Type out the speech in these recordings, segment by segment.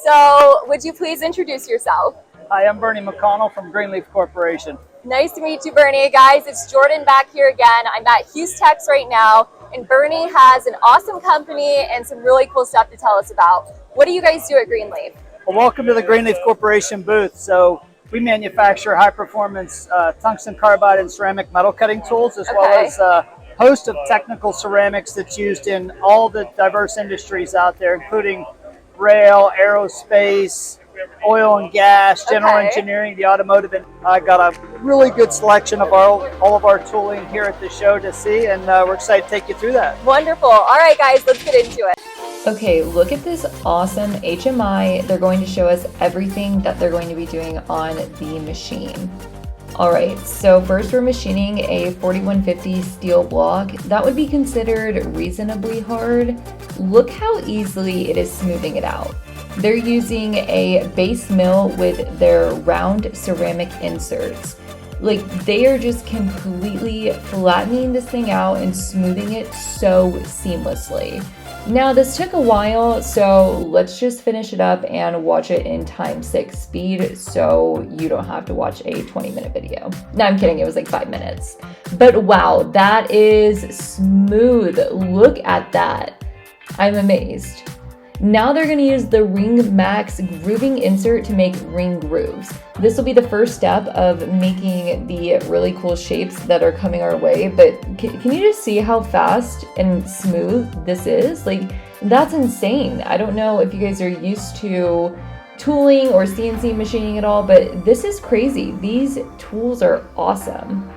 So would you please introduce yourself? Hi, I'm Bernie McConnell from Greenleaf Corporation. Nice to meet you, Bernie. Guys, it's Jordan back here again. I'm at HOUSTEX right now, and Bernie has an awesome company and some really cool stuff to tell us about. What do you guys do at Greenleaf? Well, welcome to the Greenleaf Corporation booth. So we manufacture high-performance tungsten carbide and ceramic metal cutting tools, as well as a host of technical ceramics that's used in all the diverse industries out there, including rail, aerospace, oil and gas, general engineering, the automotive. And I got a really good selection of all of our tooling here at the show to see, and we're excited to take you through that. Wonderful. All right, guys, let's get into it. Okay, look at this awesome HMI. They're going to show us everything that they're going to be doing on the machine. All right, so first we're machining a 4150 steel block. That would be considered reasonably hard. Look how easily it is smoothing it out. They're using a base mill with their round ceramic inserts. Like, they are just completely flattening this thing out and smoothing it so seamlessly. Now, this took a while, so let's just finish it up and watch it in ×6 speed so you don't have to watch a 20-minute video. No, I'm kidding, it was like 5 minutes. But wow, that is smooth. Look at that. I'm amazed. Now they're going to use the Ring Max grooving insert to make ring grooves. This will be the first step of making the really cool shapes that are coming our way, but can you just see how fast and smooth this is? Like, that's insane. I don't know if you guys are used to tooling or CNC machining at all, but this is crazy. These tools are awesome.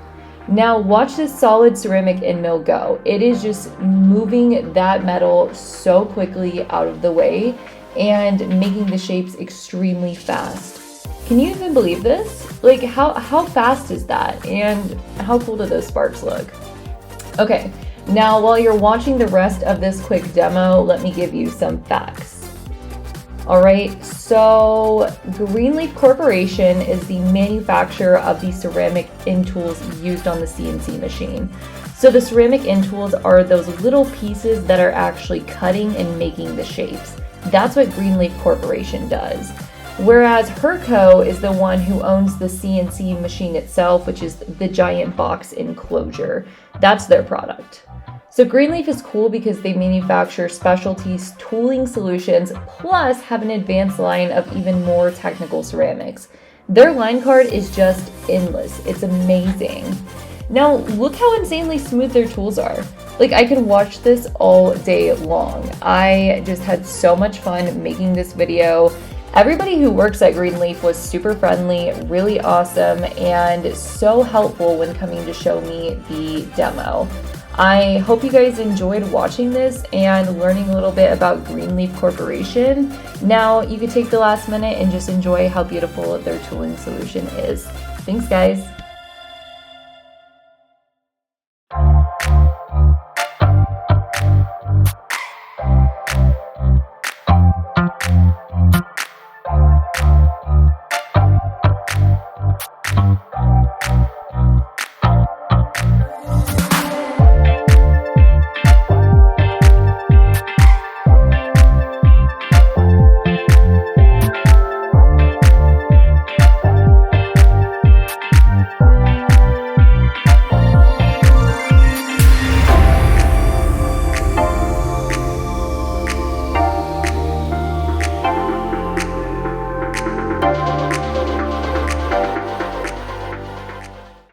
Now watch this solid ceramic end mill go. It is just moving that metal so quickly out of the way and making the shapes extremely fast. Can you even believe this? Like, how fast is that? And how cool do those sparks look? Okay, now while you're watching the rest of this quick demo, let me give you some facts. All right, so Greenleaf Corporation is the manufacturer of the ceramic end tools used on the CNC machine. So the ceramic end tools are those little pieces that are actually cutting and making the shapes. That's what Greenleaf Corporation does. Whereas Herco is the one who owns the CNC machine itself, which is the giant box enclosure. That's their product. So Greenleaf is cool because they manufacture specialty tooling solutions, plus have an advanced line of even more technical ceramics. Their line card is just endless. It's amazing. Now look how insanely smooth their tools are. Like, I could watch this all day long. I just had so much fun making this video. Everybody who works at Greenleaf was super friendly, really awesome, and so helpful when coming to show me the demo. I hope you guys enjoyed watching this and learning a little bit about Greenleaf Corporation. Now you can take the last minute and just enjoy how beautiful their tooling solution is. Thanks, guys.